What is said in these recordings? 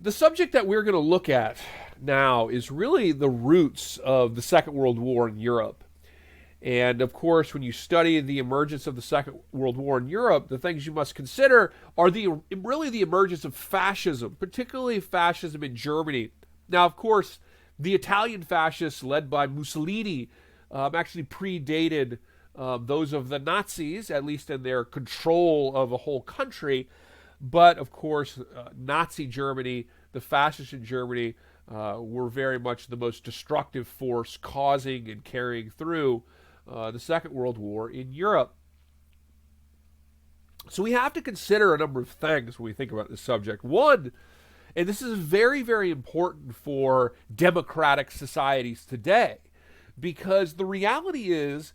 The subject that we're going to look at now is really the roots of the Second World War in Europe. And of course, when you study the emergence of the Second World War in Europe, the things you must consider are really the emergence of fascism, particularly fascism in Germany. Now, of course, the Italian fascists led by Mussolini actually predated those of the Nazis, at least in their control of a whole country. But of course, Nazi Germany, the fascists in Germany, were very much the most destructive force causing and carrying through the Second World War in Europe. So we have to consider a number of things when we think about this subject. One, and this is very, very important for democratic societies today, because the reality is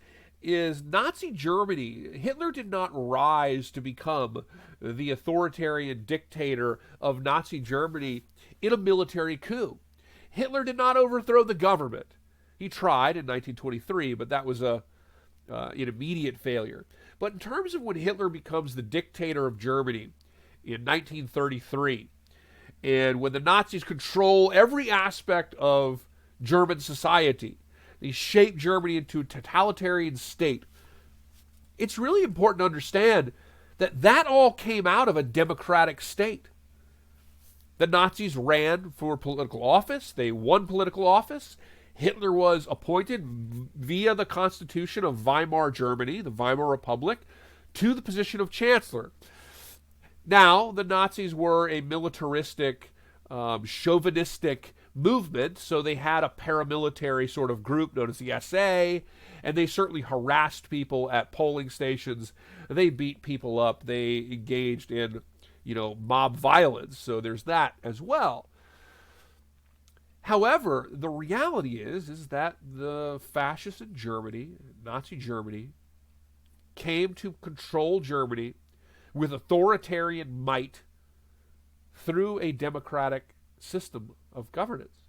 Nazi Germany, Hitler did not rise to become the authoritarian dictator of Nazi Germany in a military coup. Hitler did not overthrow the government. He tried in 1923, but that was an immediate failure. But in terms of when Hitler becomes the dictator of Germany in 1933, and when the Nazis control every aspect of German society, they shape Germany into a totalitarian state. It's really important to understand that that all came out of a democratic state. The Nazis ran for political office. They won political office. Hitler was appointed via the Constitution of Weimar Germany, the Weimar Republic, to the position of Chancellor. Now, the Nazis were a militaristic, chauvinistic movement, so they had a paramilitary sort of group known as the SA, and they certainly harassed people at polling stations. They beat people up. They engaged in, mob violence, so there's that as well. However, the reality is that the fascists in Germany, Nazi Germany, came to control Germany with authoritarian might through a democratic system of governance.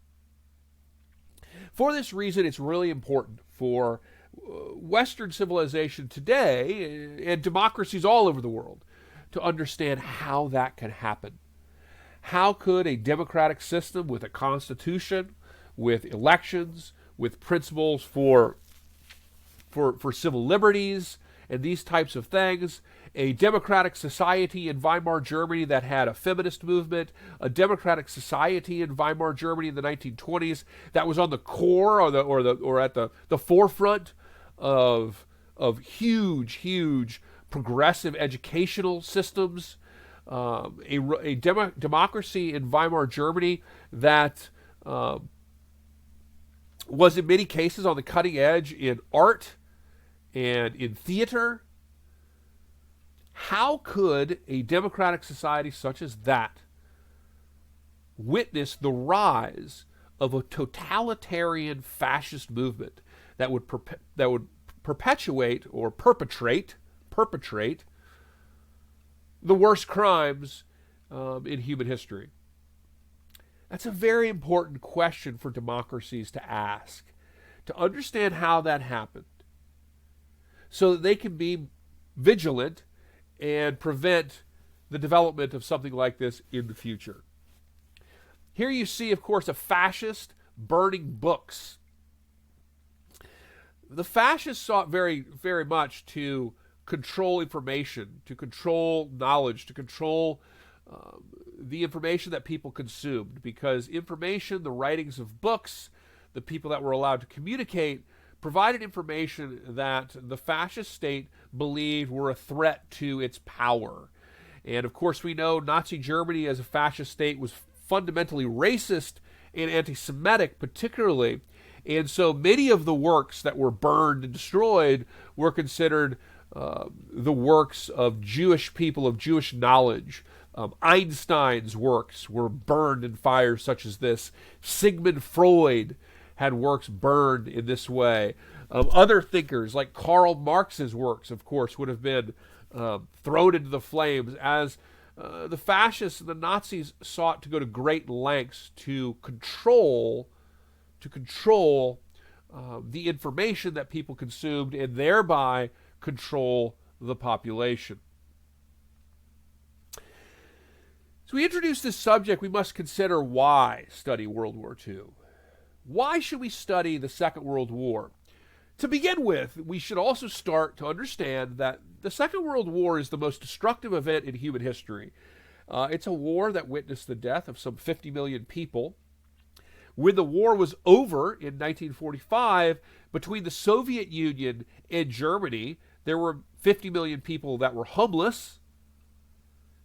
For this reason, it's really important for Western civilization today and democracies all over the world to understand how that can happen. How could a democratic system with a constitution, with elections, with principles for civil liberties and these types of things, a democratic society in Weimar Germany that had a feminist movement, a democratic society in Weimar Germany in the 1920s that was on the core or at the forefront of huge progressive educational systems, democracy in Weimar Germany that was in many cases on the cutting edge in art and in theater. How could a democratic society such as that witness the rise of a totalitarian fascist movement that would perpetuate or perpetrate the worst crimes in human history? That's a very important question for democracies to ask, to understand how that happened, so that they can be vigilant and prevent the development of something like this in the future. Here you see, of course, a fascist burning books. The fascists sought very, very much to control information, to control knowledge, to control the information that people consumed, because information, the writings of books, the people that were allowed to communicate, provided information that the fascist state believed were a threat to its power. And of course, we know Nazi Germany as a fascist state was fundamentally racist and anti-Semitic, particularly. And so many of the works that were burned and destroyed were considered the works of Jewish people, of Jewish knowledge. Einstein's works were burned in fires such as this. Sigmund Freud had works burned in this way. Other thinkers like Karl Marx's works, of course, would have been thrown into the flames as the fascists and the Nazis sought to go to great lengths to control the information that people consumed and thereby control the population. As we introduce this subject, we must consider why study World War II. Why should we study the Second World War? To begin with, we should also start to understand that the Second World War is the most destructive event in human history. It's a war that witnessed the death of some 50 million people. When the war was over in 1945, between the Soviet Union and Germany, there were 50 million people that were homeless.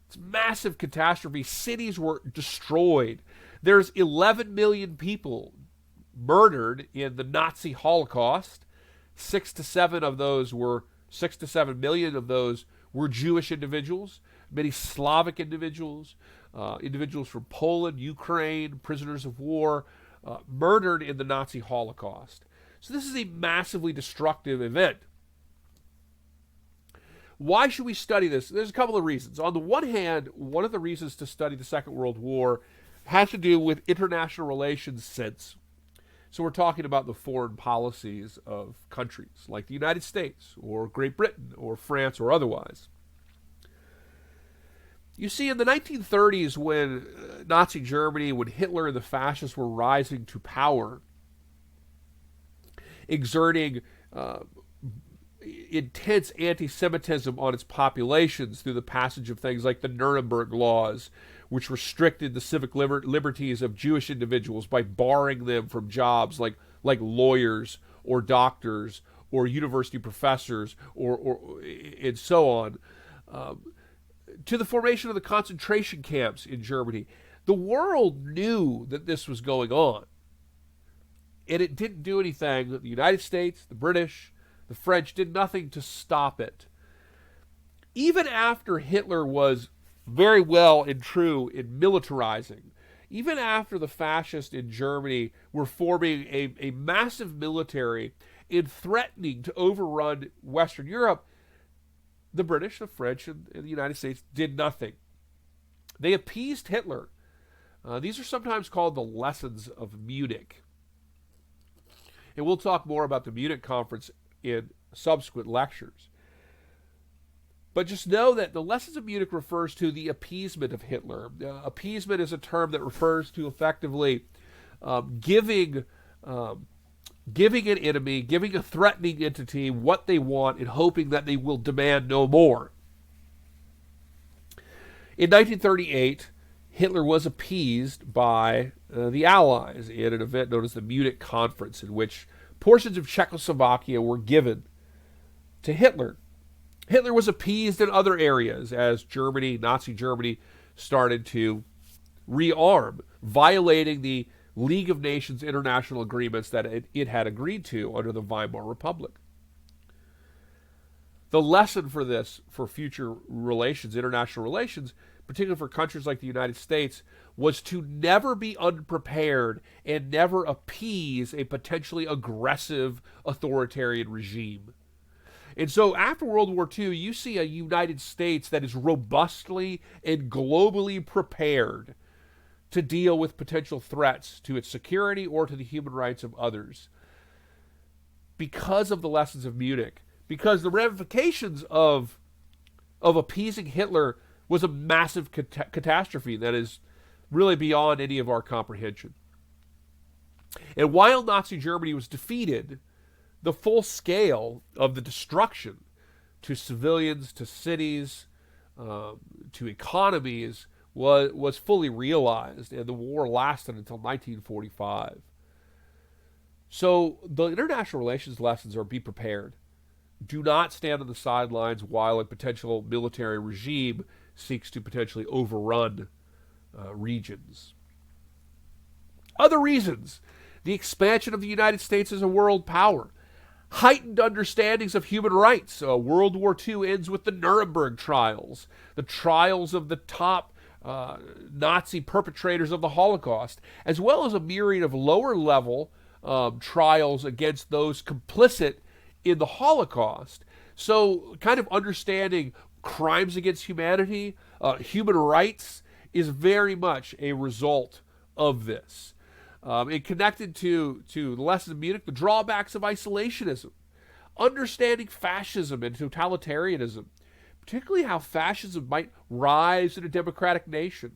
It's a massive catastrophe. Cities were destroyed. There's 11 million people murdered in the Nazi Holocaust. 6 to 7 million of those were Jewish individuals, many Slavic individuals, individuals from Poland, Ukraine, prisoners of war, murdered in the Nazi Holocaust. So this is a massively destructive event. Why should we study this? There's a couple of reasons. On the one hand, one of the reasons to study the Second World War has to do with international relations sense. So we're talking about the foreign policies of countries like the United States or Great Britain or France or otherwise. You see, in the 1930s, when Nazi Germany, when Hitler and the fascists were rising to power, exerting intense anti-Semitism on its populations through the passage of things like the Nuremberg laws, which restricted the civic liberties of Jewish individuals by barring them from jobs like lawyers or doctors or university professors or and so on, to the formation of the concentration camps in Germany. The world knew that this was going on, and it didn't do anything. The United States, the British, the French did nothing to stop it. Even after Hitler was very well and true in militarizing, even after the fascists in Germany were forming a massive military and threatening to overrun Western Europe, the British, the French, and the United States did nothing. They appeased Hitler. These are sometimes called the lessons of Munich. And we'll talk more about the Munich conference in subsequent lectures. But just know that the lessons of Munich refers to the appeasement of Hitler. Appeasement is a term that refers to effectively giving an enemy, giving a threatening entity what they want and hoping that they will demand no more. In 1938, Hitler was appeased by the Allies in an event known as the Munich Conference, in which portions of Czechoslovakia were given to Hitler. Hitler was appeased in other areas as Nazi Germany, started to rearm, violating the League of Nations international agreements that it had agreed to under the Weimar Republic. The lesson for this, for future relations, international relations, particularly for countries like the United States, was to never be unprepared and never appease a potentially aggressive authoritarian regime. And so after World War II, you see a United States that is robustly and globally prepared to deal with potential threats to its security or to the human rights of others, because of the lessons of Munich, because the ramifications of appeasing Hitler was a massive catastrophe that is really beyond any of our comprehension. And while Nazi Germany was defeated, the full scale of the destruction to civilians, to cities, to economies was fully realized, and the war lasted until 1945. So the international relations lessons are: be prepared. Do not stand on the sidelines while a potential military regime seeks to potentially overrun regions. Other reasons: the expansion of the United States as a world power, heightened understandings of human rights. World War II ends with the Nuremberg trials, the trials of the top Nazi perpetrators of the Holocaust, as well as a myriad of lower-level trials against those complicit in the Holocaust. So kind of understanding crimes against humanity, human rights, is very much a result of this. And connected to the lessons of Munich, the drawbacks of isolationism, understanding fascism and totalitarianism, particularly how fascism might rise in a democratic nation,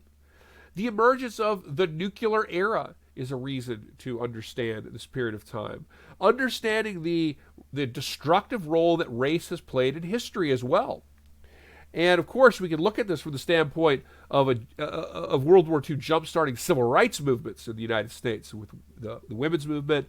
The emergence of the nuclear era is a reason to understand this period of time. Understanding the destructive role that race has played in history as well. And of course, we can look at this from the standpoint of of World War II jump-starting civil rights movements in the United States, with the women's movement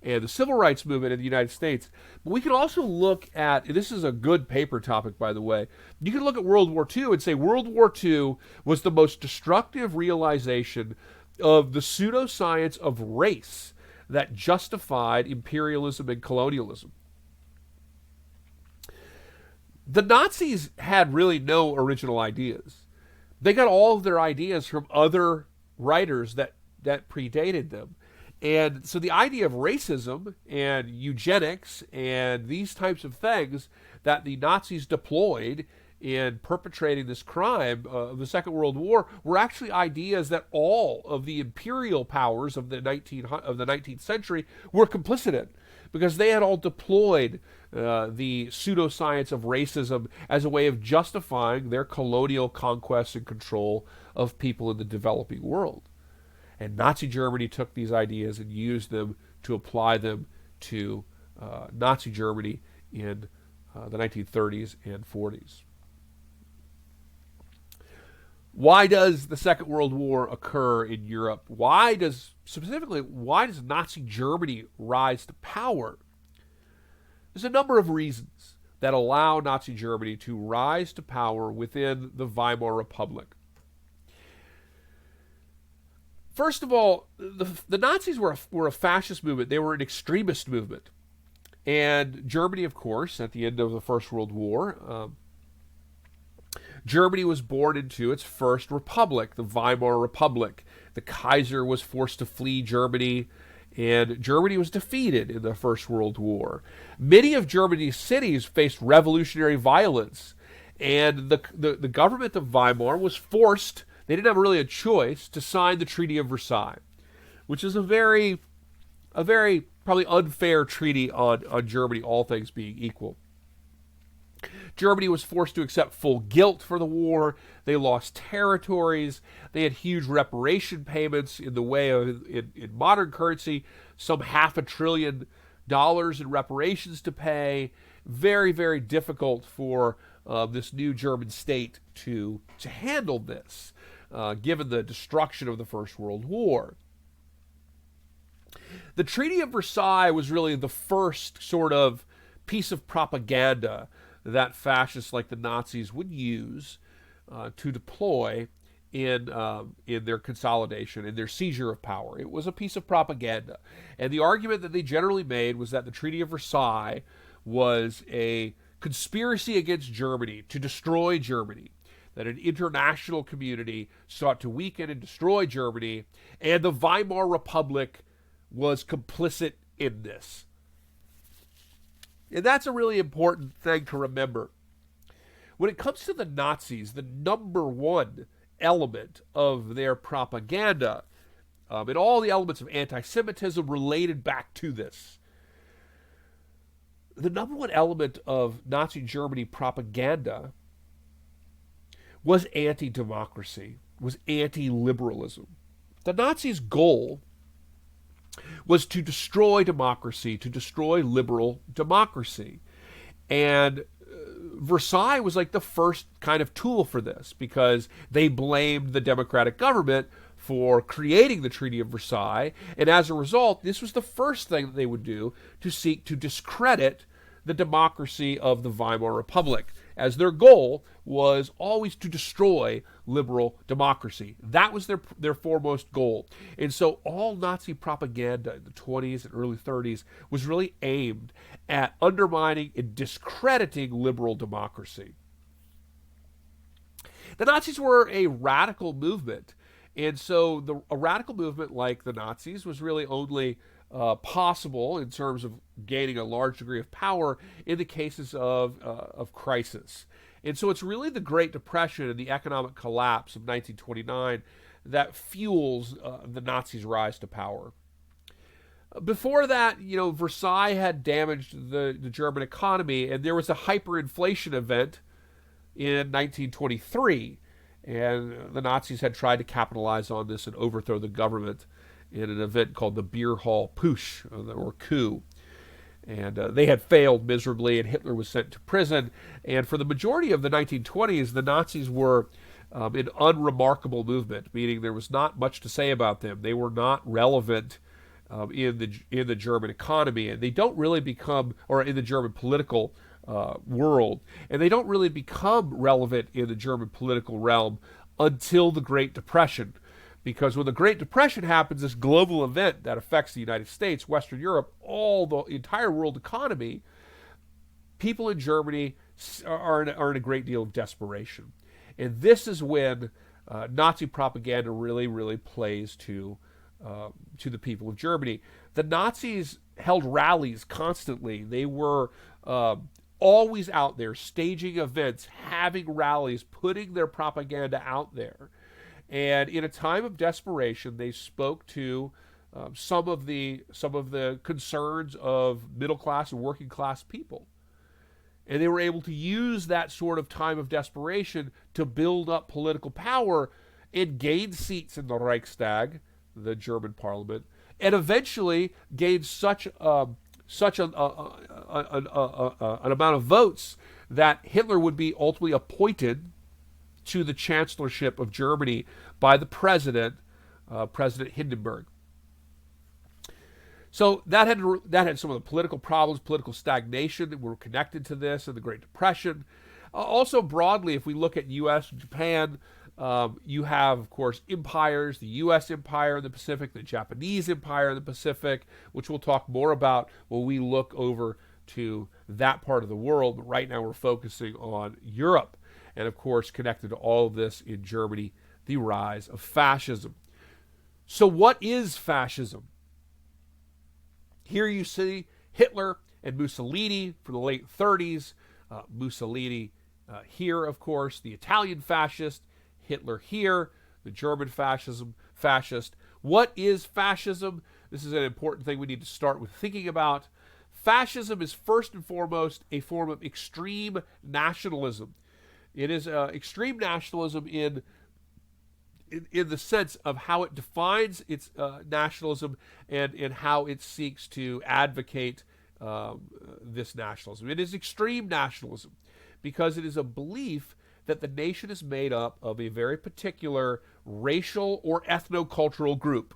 and the civil rights movement in the United States. But we can also look at, and this is a good paper topic, by the way, you can look at World War II and say World War II was the most destructive realization of the pseudoscience of race that justified imperialism and colonialism. The Nazis had really no original ideas. They got all of their ideas from other writers that predated them. And so the idea of racism and eugenics and these types of things that the Nazis deployed in perpetrating this crime of the Second World War were actually ideas that all of the imperial powers of the 19th century were complicit in, because they had all deployed the pseudoscience of racism as a way of justifying their colonial conquest and control of people in the developing world. And Nazi Germany took these ideas and used them to apply them to Nazi Germany in the 1930s and 40s. Why does the Second World War occur in Europe? Why does Nazi Germany rise to power? There's a number of reasons that allow Nazi Germany to rise to power within the Weimar Republic. First of all, the Nazis were a fascist movement. They were an extremist movement. And Germany, of course, at the end of the First World War, Germany was born into its first republic, the Weimar Republic. The Kaiser was forced to flee Germany, and Germany was defeated in the First World War. Many of Germany's cities faced revolutionary violence, and the government of Weimar was forced, they didn't have really a choice, to sign the Treaty of Versailles, which is a very probably unfair treaty on Germany, all things being equal. Germany was forced to accept full guilt for the war. They lost territories. They had huge reparation payments in the way of, in modern currency, some $500 billion in reparations to pay. Very, very difficult for this new German state to handle this, given the destruction of the First World War. The Treaty of Versailles was really the first sort of piece of propaganda that fascists like the Nazis would use to deploy in their consolidation, in their seizure of power. It was a piece of propaganda. And the argument that they generally made was that the Treaty of Versailles was a conspiracy against Germany to destroy Germany, that an international community sought to weaken and destroy Germany, and the Weimar Republic was complicit in this. And that's a really important thing to remember. When it comes to the Nazis, the number one element of their propaganda, and all the elements of anti-Semitism related back to this, the number one element of Nazi Germany propaganda was anti-democracy, was anti-liberalism. The Nazis' goal was to destroy democracy, to destroy liberal democracy. And Versailles was like the first kind of tool for this, because they blamed the democratic government for creating the Treaty of Versailles. And as a result, this was the first thing that they would do to seek to discredit the democracy of the Weimar Republic, as their goal was always to destroy liberal democracy. That was their foremost goal. And so all Nazi propaganda in the 20s and early 30s was really aimed at undermining and discrediting liberal democracy. The Nazis were a radical movement. And so a radical movement like the Nazis was really only possible in terms of gaining a large degree of power in the cases of crisis. And so it's really the Great Depression and the economic collapse of 1929 that fuels the Nazis' rise to power. Before that, Versailles had damaged the German economy, and there was a hyperinflation event in 1923. And the Nazis had tried to capitalize on this and overthrow the government in an event called the Beer Hall Putsch, or coup. And they had failed miserably, and Hitler was sent to prison. And for the majority of the 1920s, the Nazis were an unremarkable movement, meaning there was not much to say about them. They were not relevant in the German economy, and they don't really become, or in the German political world, and they don't really become relevant in the German political realm until the Great Depression. Because when the Great Depression happens, this global event that affects the United States, Western Europe, the entire world economy, people in Germany are in a great deal of desperation. And this is when Nazi propaganda really, really plays to the people of Germany. The Nazis held rallies constantly. They were always out there staging events, having rallies, putting their propaganda out there. And in a time of desperation, they spoke to some of the concerns of middle class and working class people. And they were able to use that sort of time of desperation to build up political power and gain seats in the Reichstag, the German parliament, and eventually gain such an amount of votes that Hitler would be ultimately appointed to the chancellorship of Germany by the President Hindenburg. So that had some of the political problems, political stagnation that were connected to this and the Great Depression. Also broadly, if we look at U.S. and Japan, you have, of course, empires, the U.S. empire in the Pacific, the Japanese empire in the Pacific, which we'll talk more about when we look over to that part of the world. But right now we're focusing on Europe. And, of course, connected to all of this in Germany, the rise of fascism. So what is fascism? Here you see Hitler and Mussolini from the late 30s. Mussolini here, of course, the Italian fascist. Hitler here, the German fascist. What is fascism? This is an important thing we need to start with thinking about. Fascism is first and foremost a form of extreme nationalism. It is extreme nationalism in the sense of how it defines its nationalism and how it seeks to advocate this nationalism. It is extreme nationalism because it is a belief that the nation is made up of a very particular racial or ethnocultural group.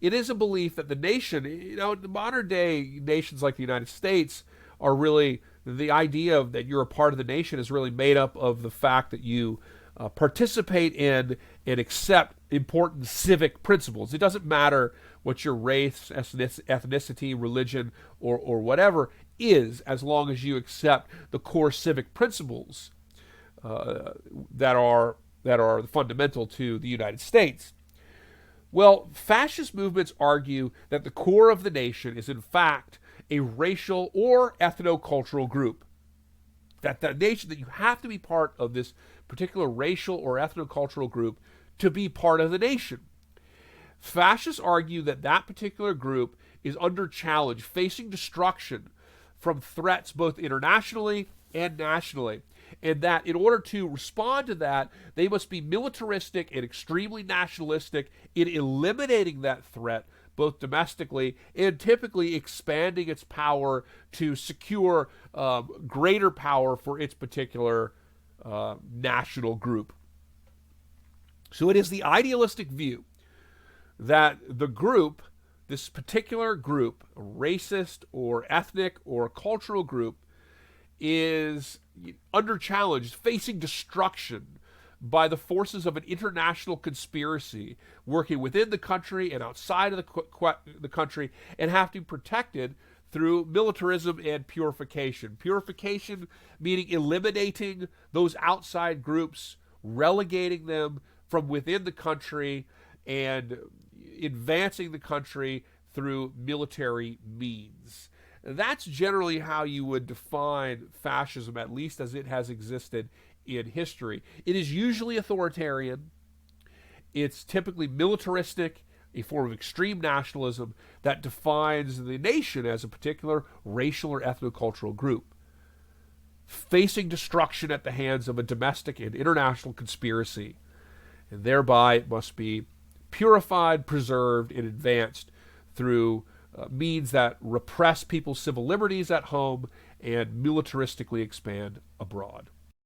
It is a belief that the nation, the modern day nations like the United States are really, the idea of that you're a part of the nation is really made up of the fact that you participate in and accept important civic principles. It doesn't matter what your race, ethnicity, religion, or whatever is, as long as you accept the core civic principles that are fundamental to the United States. Well, fascist movements argue that the core of the nation is in fact a racial or ethnocultural group. That you have to be part of this particular racial or ethnocultural group to be part of the nation. Fascists argue that that particular group is under challenge, facing destruction from threats both internationally and nationally, and that in order to respond to that, they must be militaristic and extremely nationalistic in eliminating that threat both domestically and typically expanding its power to secure greater power for its particular national group. So it is the idealistic view that the group, this particular group, a racist or ethnic or cultural group, is under challenge, facing destruction by the forces of an international conspiracy working within the country and outside of the country, and have to be protected through militarism and purification. Purification meaning eliminating those outside groups, relegating them from within the country, and advancing the country through military means. That's generally how you would define fascism, at least as it has existed in history. It is usually authoritarian. It's typically militaristic, a form of extreme nationalism that defines the nation as a particular racial or ethnocultural group. facing destruction at the hands of a domestic and international conspiracy, and thereby it must be purified, preserved, and advanced through means that repress people's civil liberties at home and militaristically expand abroad.